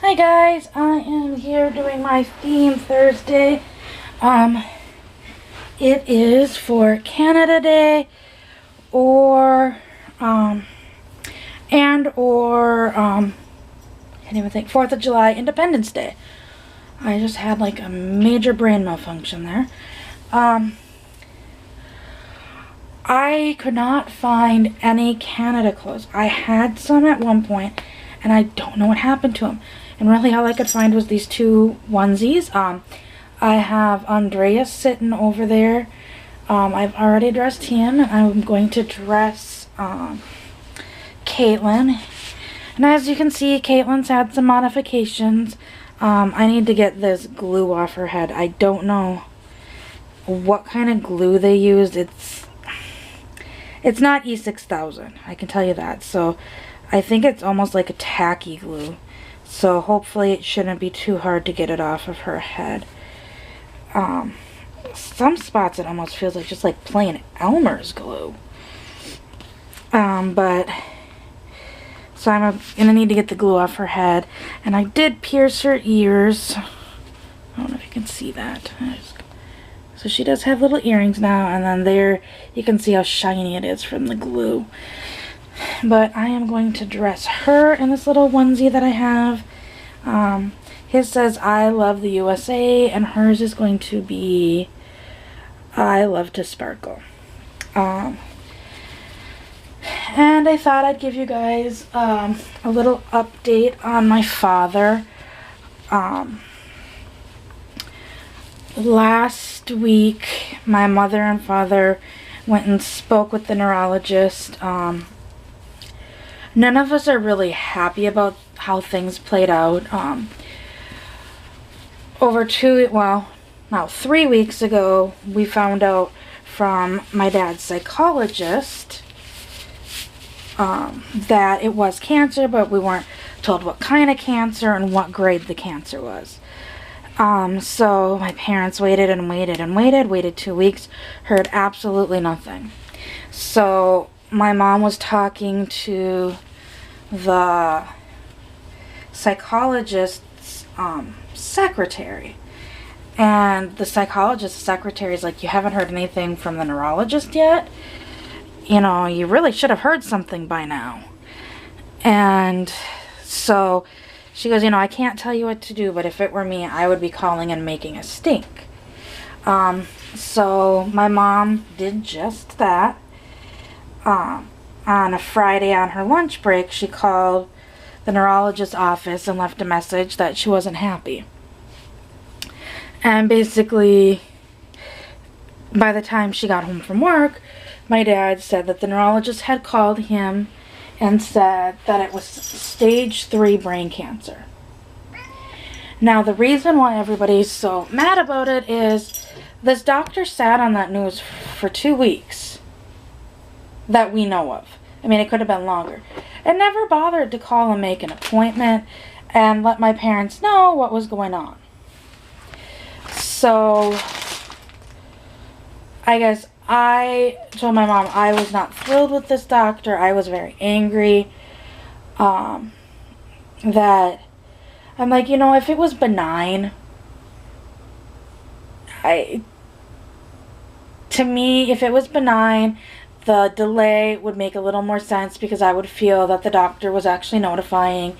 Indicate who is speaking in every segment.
Speaker 1: Hi guys, I am here doing my theme Thursday. It is for Canada Day or can't even think, 4th of July, Independence Day. I just had like a major brain malfunction there. I could not find any Canada clothes. I had some at one point and I don't know what happened to them. And really all I could find was these two onesies. I have Andreas sitting over there. I've already dressed him, and I'm going to dress Caitlin. And as you can see, Caitlin's had some modifications. I need to get this glue off her head. I don't know what kind of glue they used. It's not E6000, I can tell you that. So I think it's almost like a tacky glue. So hopefully it shouldn't be too hard to get it off of her head. Some spots it almost feels like just like plain Elmer's glue. So I'm gonna need to get the glue off her head. And I did pierce her ears. I don't know if you can see that. So she does have little earrings now, and then there you can see how shiny it is from the glue. But I am going to dress her in this little onesie that I have. His says, I love the USA, and hers is going to be, I love to sparkle. And I thought I'd give you guys a little update on my father. Last week, my mother and father went and spoke with the neurologist. None of us are really happy about how things played out. 3 weeks ago, we found out from my dad's psychologist that it was cancer, but we weren't told what kind of cancer and what grade the cancer was. So my parents waited and waited and waited 2 weeks, heard absolutely nothing. So my mom was talking to the psychologist's secretary, and the psychologist's secretary is like, you haven't heard anything from the neurologist yet? You know, you really should have heard something by now. And so she goes, you know, I can't tell you what to do, but if it were me, I would be calling and making a stink. So my mom did just that. On a Friday on her lunch break, she called the neurologist's office and left a message that she wasn't happy. And basically, by the time she got home from work, my dad said that the neurologist had called him and said that it was stage 3 brain cancer. Now, the reason why everybody's so mad about it is this doctor sat on that news for 2 weeks that we know of. I mean, it could have been longer. And never bothered to call and make an appointment and let my parents know what was going on. So I guess I told my mom I was not thrilled with this doctor. I was very angry. That I'm like, you know, if it was benign, to me, if it was benign, the delay would make a little more sense, because I would feel that the doctor was actually notifying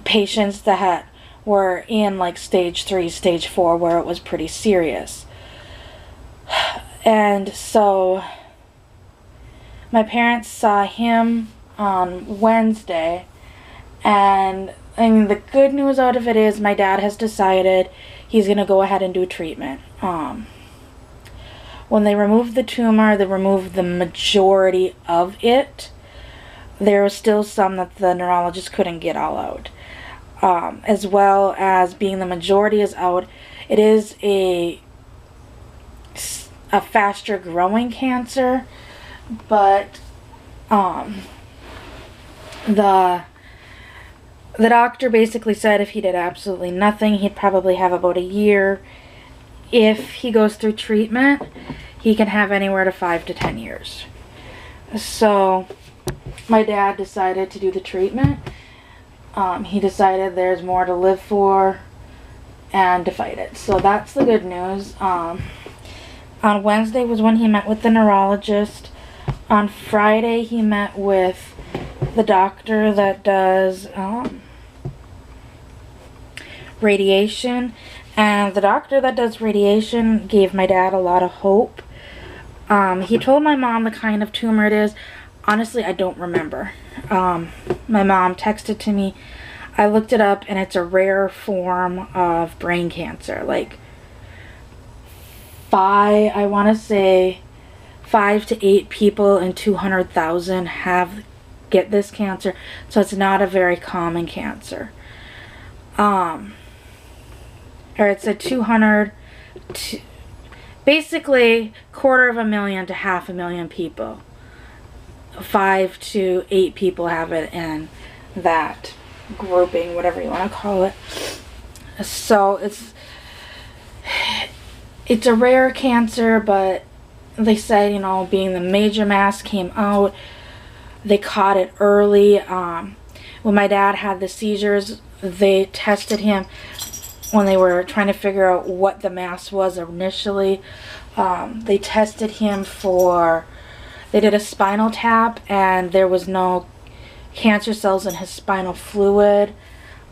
Speaker 1: patients that were in like stage 3, stage 4, where it was pretty serious. And so my parents saw him on Wednesday, and I mean, the good news out of it is my dad has decided he's going to go ahead and do treatment. When they removed the tumor, they removed the majority of it. There was still some that the neurologist couldn't get all out. As well as being the majority is out, it is a faster growing cancer, but the doctor basically said if he did absolutely nothing, he'd probably have about a year. If he goes through treatment, he can have anywhere to 5 to 10 years. So my dad decided to do the treatment, He decided there's more to live for and to fight it. So that's the good news. On Wednesday was when he met with the neurologist. On Friday he met with the doctor that does radiation. And the doctor that does radiation gave my dad a lot of hope. He told my mom the kind of tumor it is. Honestly, I don't remember. My mom texted to me. I looked it up, and it's a rare form of brain cancer. Like, I want to say 5 to 8 people in 200,000 get this cancer. So it's not a very common cancer. Or it's a 200 to, basically 250,000 to 500,000 people. 5 to 8 people have it in that grouping, whatever you want to call it. So it's a rare cancer, but they said, you know, being the major mass came out, they caught it early. When my dad had the seizures, they tested him when they were trying to figure out what the mass was initially. They tested him they did a spinal tap, and there was no cancer cells in his spinal fluid.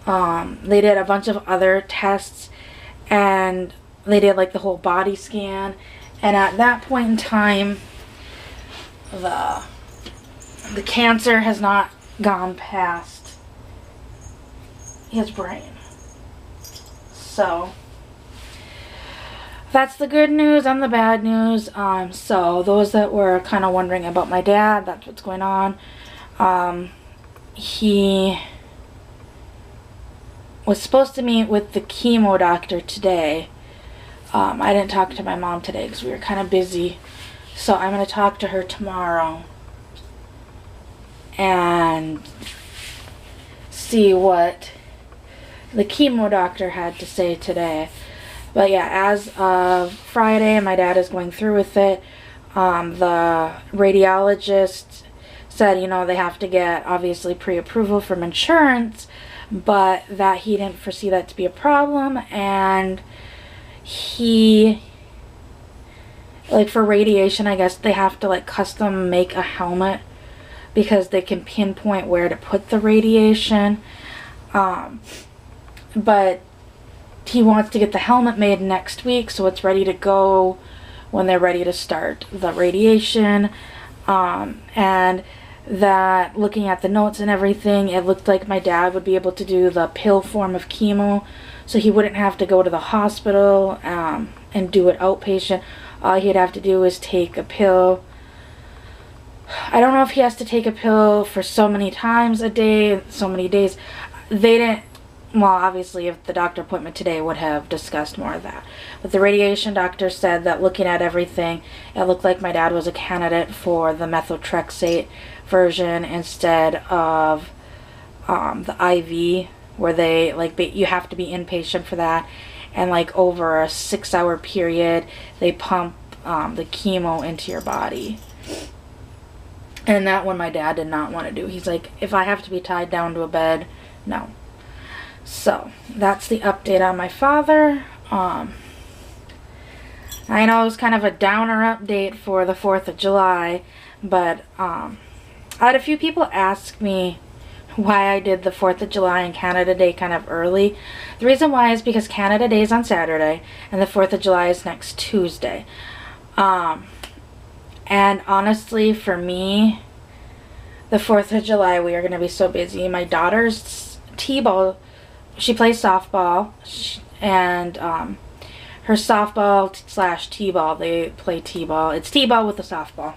Speaker 1: They did a bunch of other tests, and they did like the whole body scan. And at that point in time, the cancer has not gone past his brain. So that's the good news and the bad news. So those that were kind of wondering about my dad, that's what's going on. He was supposed to meet with the chemo doctor today. I didn't talk to my mom today because we were kind of busy. So I'm going to talk to her tomorrow and see what the chemo doctor had to say today. But yeah, as of Friday, my dad is going through with it. The radiologist said, you know, they have to get obviously pre-approval from insurance, but that he didn't foresee that to be a problem. And he, like, for radiation, I guess they have to like custom make a helmet because they can pinpoint where to put the radiation. But he wants to get the helmet made next week, so it's ready to go when they're ready to start the radiation. And that, looking at the notes and everything, it looked like my dad would be able to do the pill form of chemo, so he wouldn't have to go to the hospital and do it outpatient. All he'd have to do is take a pill. I don't know if he has to take a pill for so many times a day, so many days. They didn't, well, obviously, if the doctor appointment today would have discussed more of that. But the radiation doctor said that looking at everything, it looked like my dad was a candidate for the methotrexate version instead of the IV, where they, like, you have to be inpatient for that. And, like, over a 6-hour period, they pump the chemo into your body. And that one my dad did not want to do. He's like, if I have to be tied down to a bed, no. So, that's the update on my father. I know it was kind of a downer update for the 4th of July, but I had a few people ask me why I did the 4th of July and Canada Day kind of early. The reason why is because Canada Day is on Saturday, and the 4th of July is next Tuesday. And honestly, for me, the 4th of July, we are going to be so busy. My daughter's T-ball, she plays softball, and her softball / T-ball, they play T-ball. It's T-ball with a softball.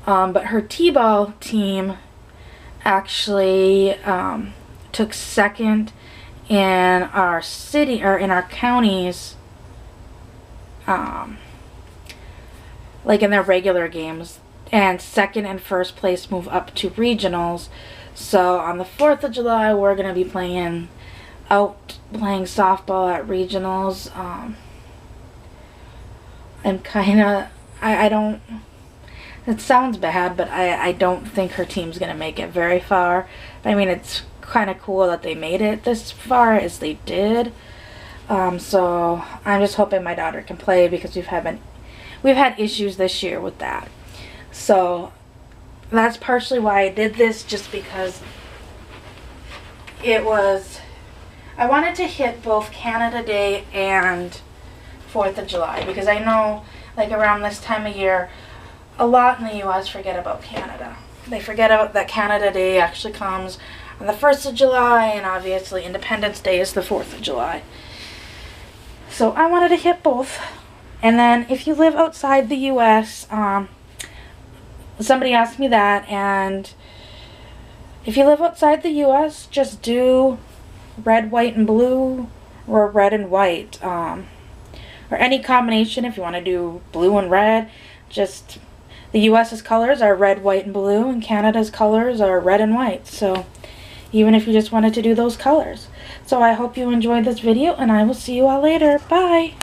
Speaker 1: But her T-ball team actually took second in our city, or in our counties, like in their regular games, and second and first place move up to regionals. So on the 4th of July, we're going to be playing softball at regionals. I'm kind of, I It sounds bad, but I don't think her team's going to make it very far. I mean, it's kind of cool that they made it this far as they did. So I'm just hoping my daughter can play, because we've had issues this year with that. So that's partially why I did this, just because I wanted to hit both Canada Day and 4th of July, because I know, like, around this time of year, a lot in the U.S. forget about Canada. They forget about that Canada Day actually comes on the 1st of July, and obviously Independence Day is the 4th of July. So I wanted to hit both. And then if you live outside the U.S., somebody asked me that, and if you live outside the U.S., just do red, white, and blue, or red and white, or any combination. If you want to do blue and red, just the U.S.'s colors are red, white, and blue, and Canada's colors are red and white. So even if you just wanted to do those colors. So I hope you enjoyed this video, and I will see you all later. Bye!